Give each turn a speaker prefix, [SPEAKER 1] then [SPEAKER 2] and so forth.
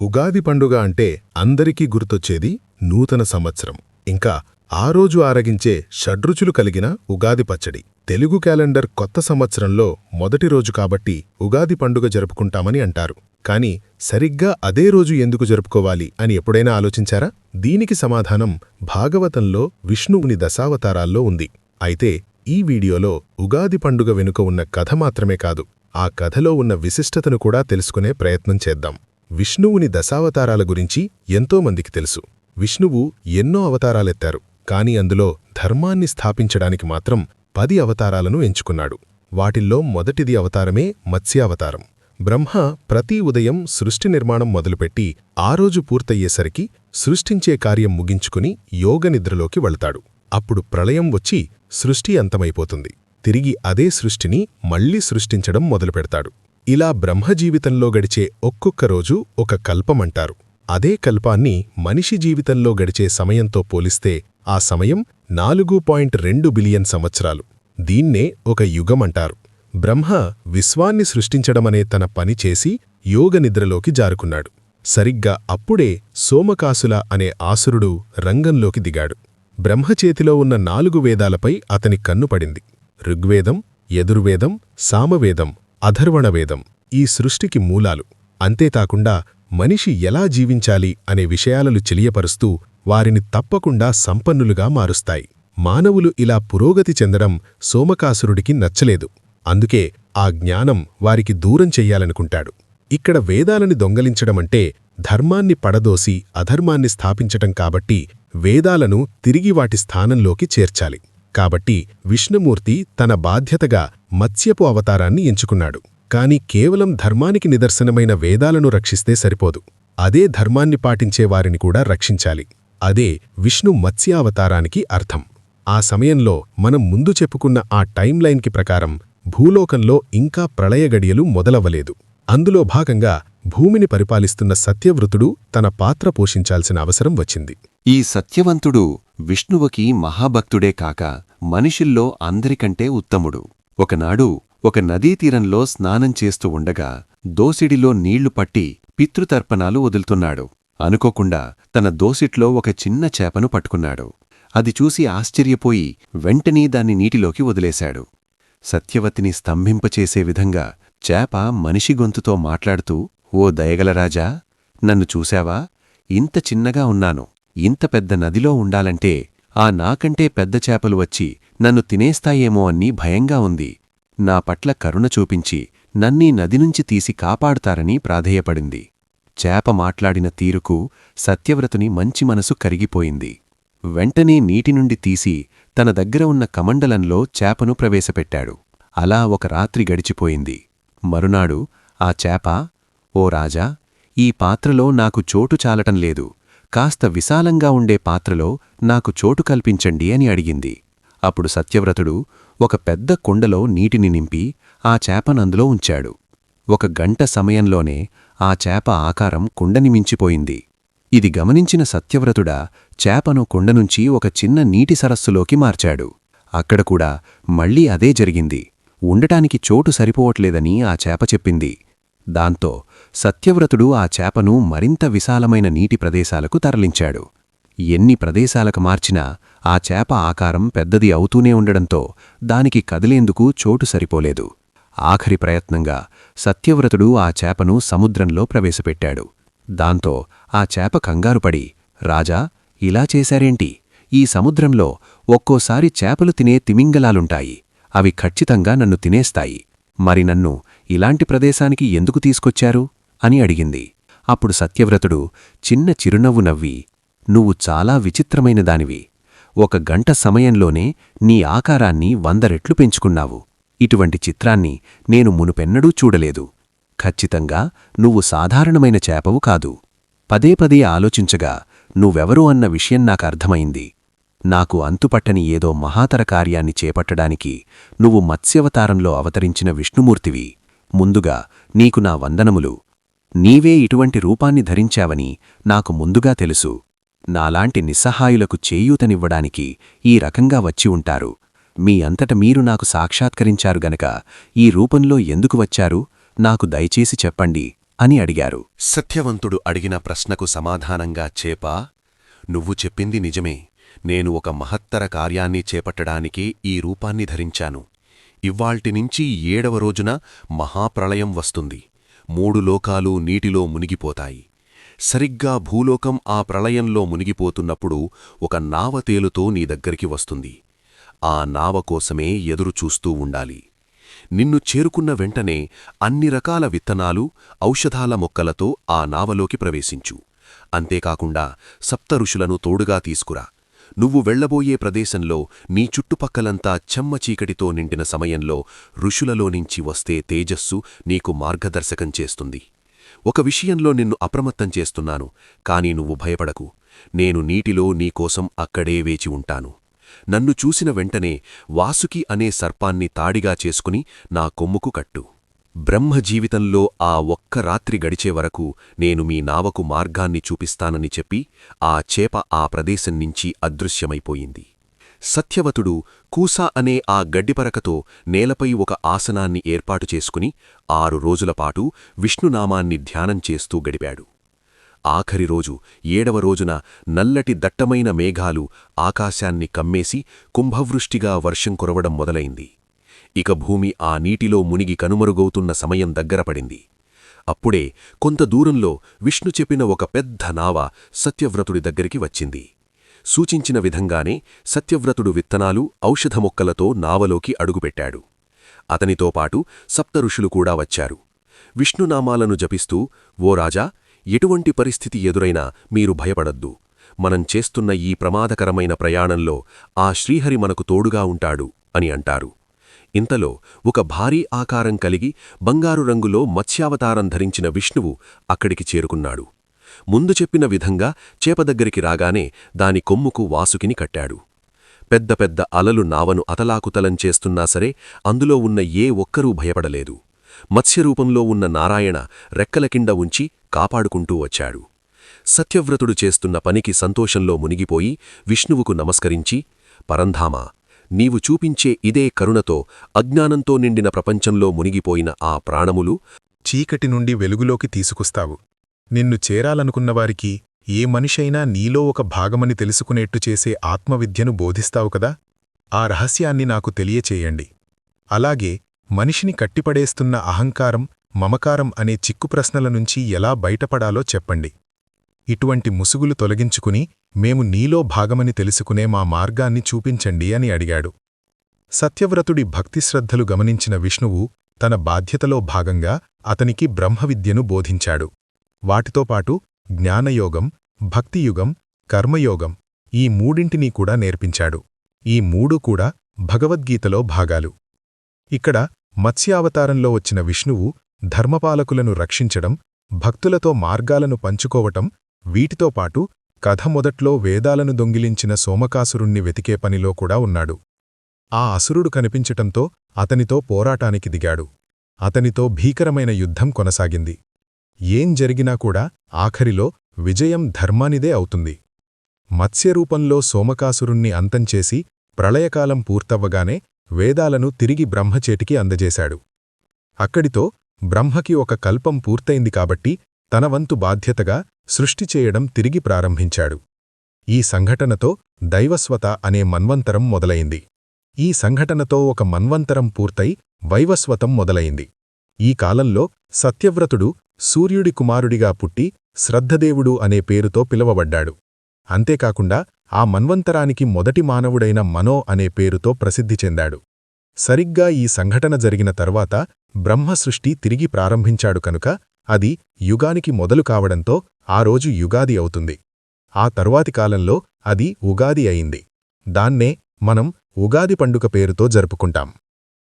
[SPEAKER 1] ఉగాది పండుగ అంటే అందరికీ గుర్తొచ్చేది నూతన సంవత్సరం. ఇంకా ఆ రోజు ఆరగించే షడ్రుచులు కలిగిన ఉగాది పచ్చడి. తెలుగు క్యాలెండర్ కొత్త సంవత్సరంలో మొదటి రోజు కాబట్టి ఉగాది పండుగ జరుపుకుంటామని అంటారు. కాని సరిగ్గా అదే రోజు ఎందుకు జరుపుకోవాలి అని ఎప్పుడైనా ఆలోచించారా? దీనికి సమాధానం భాగవతంలో విష్ణువుని దశావతారాల్లో ఉంది. అయితే ఈ వీడియోలో ఉగాది పండుగ వెనుక ఉన్న కథ మాత్రమే కాదు, ఆ కథలో ఉన్న విశిష్టతను కూడా తెలుసుకునే ప్రయత్నం చేద్దాం. విష్ణువుని దశావతారాల గురించి ఎంతోమందికి తెలుసు. విష్ణువు ఎన్నో అవతారాలెత్తారు, కాని అందులో ధర్మాన్ని స్థాపించడానికి మాత్రం 10 అవతారాలను ఎంచుకున్నాడు. వాటిల్లో మొదటిది అవతారమే మత్స్యావతారం. బ్రహ్మ ప్రతి ఉదయం సృష్టి నిర్మాణం మొదలుపెట్టి ఆ రోజు పూర్తయ్యేసరికి సృష్టించే కార్యం ముగించుకుని యోగనిద్రలోకి వెళతాడు. అప్పుడు ప్రళయం వచ్చి సృష్టి అంతమైపోతుంది. తిరిగి అదే సృష్టిని మళ్లీ సృష్టించడం మొదలుపెడతాడు. ఇలా బ్రహ్మజీవితంలో గడిచే ఒక్కొక్క రోజు ఒక కల్పమంటారు. అదే కల్పాన్ని మనిషి జీవితంలో గడిచే సమయంతో పోలిస్తే ఆ సమయం 4.2 బిలియన్ సంవత్సరాలు. దీన్నే ఒక యుగమంటారు. బ్రహ్మ విశ్వాన్ని సృష్టించడమనే తన పని చేసి యోగనిద్రలోకి జారుకున్నాడు. సరిగ్గా అప్పుడే సోమకాసుల అనే ఆసురుడు రంగంలోకి దిగాడు. బ్రహ్మచేతిలో ఉన్న 4 వేదాలపై అతని కన్నుపడింది. ఋగ్వేదం, యజుర్వేదం, సామవేదం, అథర్వణవేదం ఈ సృష్టికి మూలాలు. అంతేకాకుండా మనిషి ఎలా జీవించాలి అనే విషయాలను తెలియపరుస్తూ వారిని తప్పకుండా సంపన్నులుగా మారుస్తాయి. మానవులు ఇలా పురోగతి చెందడం సోమకాసురుడికి నచ్చలేదు. అందుకే ఆ జ్ఞానం వారికి దూరం చెయ్యాలనుకుంటాడు. ఇక్కడ వేదాలని దొంగలించడమంటే ధర్మాన్ని పడదోసి అధర్మాన్ని స్థాపించటం కాబట్టి వేదాలను తిరిగి వాటి స్థానంలోకి చేర్చాలి. కాబట్టి విష్ణుమూర్తి తన బాధ్యతగా మత్స్యపు అవతారాన్ని ఎంచుకున్నాడు. కాని కేవలం ధర్మానికి నిదర్శనమైన వేదాలను రక్షిస్తే సరిపోదు. అదే ధర్మాన్ని పాటించే వారిని కూడా రక్షించాలి. అదే విష్ణు మత్స్యావతారానికి అర్థం. ఆ సమయంలో మనం ముందు చెప్పుకున్న ఆ టైంలైన్కి ప్రకారం భూలోకంలో ఇంకా ప్రళయగడియలు మొదలవ్వలేదు. అందులో భాగంగా భూమిని పరిపాలిస్తున్న సత్యవ్రతుడు తన పాత్ర పోషించాల్సిన అవసరం వచ్చింది.
[SPEAKER 2] ఈ సత్యవంతుడు విష్ణువుకి మహాభక్తుడే కాక మనిషిల్లో అందరికంటే ఉత్తముడు. ఒకనాడు ఒక నదీతీరంలో స్నానం చేస్తూ ఉండగా దోసిడిలో నీళ్లు పట్టి పితృతర్పణాలు వదులుతున్నాడు. అనుకోకుండా తన దోసిట్లో ఒక చిన్న చేపను పట్టుకున్నాడు. అది చూసి ఆశ్చర్యపోయి వెంటనే దాన్ని నీటిలోకి వదిలేశాడు. సత్యవతిని స్తంభింపచేసే విధంగా చేప మనిషి గొంతుతో మాట్లాడుతూ, ఓ దయగలరాజా, నన్ను చూశావా? ఇంత చిన్నగా ఉన్నాను. ఇంత పెద్ద నదిలో ఉండాలంటే ఆ నాకంటే పెద్ద చేపలు వచ్చి నన్ను తినేస్తాయేమో అన్ని భయంగా ఉంది. నా పట్ల కరుణ చూపించి నన్నీ నదినుంచి తీసి కాపాడుతారని ప్రాధేయపడింది. చేప మాట్లాడిన తీరుకు సత్యవ్రతుని మంచి మనసు కరిగిపోయింది. వెంటనే నీటినుండి తీసి తన దగ్గర ఉన్న కమండలంలో చేపను ప్రవేశపెట్టాడు. అలా ఒక రాత్రి గడిచిపోయింది. మరునాడు ఆ చేప, ఓ రాజా, ఈ పాత్రలో నాకు చోటు చాలటంలేదు. కాస్త విశాలంగా ఉండే పాత్రలో నాకు చోటు కల్పించండి అని అడిగింది. అప్పుడు సత్యవ్రతుడు ఒక పెద్ద కుండలో నీటిని నింపి ఆ చేపనందులో ఉంచాడు. 1 గంట సమయంలోనే ఆ చేప ఆకారం కుండని మించిపోయింది. ఇది గమనించిన సత్యవ్రతుడా చేపను కుండనుంచి ఒక చిన్న నీటి సరస్సులోకి మార్చాడు. అక్కడ కూడా మళ్లీ అదే జరిగింది. ఉండటానికి చోటు సరిపోవట్లేదని ఆ చేప చెప్పింది. దాంతో సత్యవ్రతుడు ఆ చేపను మరింత విశాలమైన నీటి ప్రదేశాలకు తరలించాడు. ఎన్ని ప్రదేశాలకు మార్చినా ఆ చేప ఆకారం పెద్దది అవుతూనే ఉండడంతో దానికి కదిలేందుకు చోటు సరిపోలేదు. ఆఖరి ప్రయత్నంగా సత్యవ్రతుడు ఆ చేపను సముద్రంలో ప్రవేశపెట్టాడు. దాంతో ఆ చేప కంగారుపడి, రాజా, ఇలా చేశారేంటి? ఈ సముద్రంలో ఒక్కోసారి చేపలు తినే తిమింగలాలుంటాయి. అవి ఖచ్చితంగా నన్ను తినేస్తాయి. మరి నన్ను ఇలాంటి ప్రదేశానికి ఎందుకు తీసుకొచ్చారు అని అడిగింది. అప్పుడు సత్యవ్రతుడు చిన్న చిరునవ్వు నవ్వి, నువ్వు చాలా విచిత్రమైన దానివి. 1 గంట సమయంలోనే నీ ఆకారాన్ని 100 రెట్లు పెంచుకున్నావు. ఇటువంటి చిత్రాన్ని నేను మునుపెన్నడూ చూడలేదు. ఖచ్చితంగా నువ్వు సాధారణమైన చేపవు కాదు. పదే పదే ఆలోచించగా నువ్వెవరు అన్న విషయం నాకర్థమైంది. నాకు అంతుపట్టని ఏదో మహాతర కార్యాన్ని చేపట్టడానికి నువ్వు మత్స్యవతారంలో అవతరించిన విష్ణుమూర్తివి. ముందుగా నీకు నా వందనములు. నీవే ఇటువంటి రూపాన్ని ధరించావని నాకు ముందుగా తెలుసు. నాలాంటి నిస్సహాయులకు చేయూతనివ్వడానికి ఈ రకంగా వచ్చి ఉంటారు. మీ అంతట మీరు నాకు సాక్షాత్కరించారు గనక ఈ రూపంలో ఎందుకు వచ్చారు నాకు దయచేసి చెప్పండి అని అడిగారు.
[SPEAKER 3] సత్యవంతుడు అడిగిన ప్రశ్నకు సమాధానంగా చేప, నువ్వు చెప్పింది నిజమే. నేను ఒక మహత్తర కార్యాన్ని చేపట్టడానికి ఈ రూపాన్ని ధరించాను. ఇవ్వాళ్టినుంచి 7వ రోజున మహాప్రళయం వస్తుంది. 3 లోకాలు నీటిలో మునిగిపోతాయి. సరిగ్గా భూలోకం ఆ ప్రళయంలో మునిగిపోతున్నప్పుడు ఒక నావ తేలుతో నీ దగ్గరికి వస్తుంది. ఆ నావ కోసమే ఎదురుచూస్తూ ఉండాలి. నిన్ను చేరుకున్న వెంటనే అన్ని రకాల విత్తనాలు, ఔషధాల మొక్కలతో ఆ నావలోకి ప్రవేశించు. అంతేకాకుండా సప్తఋషులను తోడుగా తీసుకురా. నువ్వు వెళ్లబోయే ప్రదేశంలో నీ చుట్టుపక్కలంతా చెమ్మచీకటితో నిండిన సమయంలో ఋషులలోనించి వస్తే తేజస్సు నీకు మార్గదర్శకం చేస్తుంది. ఒక విషయంలో నిన్ను అప్రమత్తం చేస్తున్నాను, కాని నువ్వు భయపడకు. నేను నీటిలో నీకోసం అక్కడే వేచి ఉంటాను. నన్ను చూసిన వెంటనే వాసుకి అనే సర్పాన్ని తాడిగా చేసుకుని నా కొమ్ముకు కట్టు. బ్రహ్మ జీవితంలో ఆ ఒక్క రాత్రి గడిచే వరకు నేను మీ నావకు మార్గాన్ని చూపిస్తానని చెప్పి ఆ చేప ఆ ప్రదేశం నుంచి అదృశ్యమైపోయింది. సత్యవతుడు కూసా అనే ఆ గడ్డిపరకతో నేలపై ఒక ఆసనాన్ని ఏర్పాటు చేసుకుని 6 రోజులపాటు విష్ణునామాన్ని ధ్యానం చేస్తూ గడిపాడు. ఆఖరి రోజు 7వ రోజున నల్లటి దట్టమైన మేఘాలు ఆకాశాన్ని కమ్మేసి కుంభవృష్టిగా వర్షం కురవడం మొదలైంది. ఇక భూమి ఆ నీటిలో మునిగి కనుమరుగవుతున్న సమయం దగ్గరపడింది. అప్పుడే కొంత దూరంలో విష్ణు చెప్పిన ఒక పెద్ద నావ సత్యవ్రతుడి దగ్గరికి వచ్చింది. సూచించిన విధంగానే సత్యవ్రతుడు విత్తనాలు, ఔషధ మొక్కలతో నావలోకి అడుగుపెట్టాడు. అతనితో పాటు సప్తఋషులు కూడా వచ్చారు. విష్ణునామాలను జపిస్తూ, ఓ రాజా, ఎటువంటి పరిస్థితి ఎదురైనా మీరు భయపడద్దు. మనం చేస్తున్న ఈ ప్రమాదకరమైన ప్రయాణంలో ఆ శ్రీహరి మనకు తోడుగా ఉంటాడు అని అంటారు. ఇంతలో ఒక భారీ ఆకారం కలిగి బంగారు రంగులో మత్స్యావతారం ధరించిన విష్ణువు అక్కడికి చేరుకున్నాడు. ముందు చెప్పిన విధంగా చేప దగ్గరికి రాగానే దాని కొమ్ముకు వాసుకిని కట్టాడు. పెద్ద పెద్ద అలలు నావను అతలాకుతలం చేస్తున్నా సరే అందులో ఉన్న ఏ ఒక్కరూ భయపడలేదు. మత్స్యరూపంలో ఉన్న నారాయణ రెక్కల కింద ఉంచి కాపాడుకుంటూ వచ్చాడు. సత్యవ్రతుడు చేస్తున్న పనికి సంతోషంలో మునిగిపోయి విష్ణువుకు నమస్కరించి, పరంధామా, నీవు చూపించే ఇదే కరుణతో అజ్ఞానంతో నిండిన ప్రపంచంలో మునిగిపోయిన ఆ ప్రాణములు
[SPEAKER 1] చీకటి నుండి వెలుగులోకి తీసుకుస్తావు. నిన్ను చేరాలనుకున్నవారికి ఏ మనిషైనా నీలో ఒక భాగమని తెలుసుకునేట్టు చేసే ఆత్మవిద్యను బోధిస్తావు కదా. ఆ రహస్యాన్ని నాకు తెలియచేయండి. అలాగే మనిషిని కట్టిపడేస్తున్న అహంకారం, మమకారం అనే చిక్కు ప్రశ్నల నుంచి ఎలా బయటపడాలో చెప్పండి. ఇటువంటి ముసుగులు తొలగించుకుని మేము నీలో భాగమని తెలుసుకునే మా మార్గాన్ని చూపించండి అని అడిగాడు. సత్యవ్రతుడి భక్తిశ్రద్ధలు గమనించిన విష్ణువు తన బాధ్యతలో భాగంగా అతనికి బ్రహ్మవిద్యను బోధించాడు. వాటితోపాటు జ్ఞానయోగం, భక్తియుగం, కర్మయోగం ఈ మూడింటినీ కూడా నేర్పించాడు. ఈ మూడు కూడా భగవద్గీతలో భాగాలు. ఇక్కడ మత్స్యావతారంలో వచ్చిన విష్ణువు ధర్మపాలకులను రక్షించడం, భక్తులతో మార్గాలను పంచుకోవటం, వీటితో పాటు కథ మొదట్లో వేదాలను దొంగిలించిన సోమకాసురుణ్ణి వెతికే పనిలో కూడా ఉన్నాడు. ఆ అసురుడు కనిపించటంతో అతనితో పోరాటానికి దిగాడు. అతనితో భీకరమైన యుద్ధం కొనసాగింది. ఏం జరిగినా కూడా ఆఖరిలో విజయం ధర్మానిదే అవుతుంది. మత్స్యరూపంలో సోమకాసురుణ్ణి అంతంచేసి ప్రళయకాలం పూర్తవ్వగానే వేదాలను తిరిగి బ్రహ్మచేటికి అందజేశాడు. అక్కడితో బ్రహ్మకి ఒక కల్పం పూర్తయింది కాబట్టి తన వంతు బాధ్యతగా సృష్టి చేయడం తిరిగి ప్రారంభించాడు. ఈ సంఘటనతో దైవస్వత అనే మన్వంతరం మొదలయింది. ఈ సంఘటనతో ఒక మన్వంతరం పూర్తయి వైవస్వతం మొదలయింది. ఈ కాలంలో సత్యవ్రతుడు సూర్యుడి కుమారుడిగా పుట్టి శ్రద్ధదేవుడు అనే పేరుతో పిలువబడ్డాడు. అంతేకాకుండా ఆ మన్వంతరానికి మొదటి మానవుడైన మనో అనే పేరుతో ప్రసిద్ధి చెందాడు. సరిగ్గా ఈ సంఘటన జరిగిన తర్వాత బ్రహ్మ సృష్టి తిరిగి ప్రారంభించాడు కనుక అది యుగానికి మొదలు కావడంతో ఆ రోజు యుగాది అవుతుంది. ఆ తరువాతి కాలంలో అది ఉగాది అయింది. దాన్నే మనం ఉగాది పండుగ పేరుతో జరుపుకుంటాం.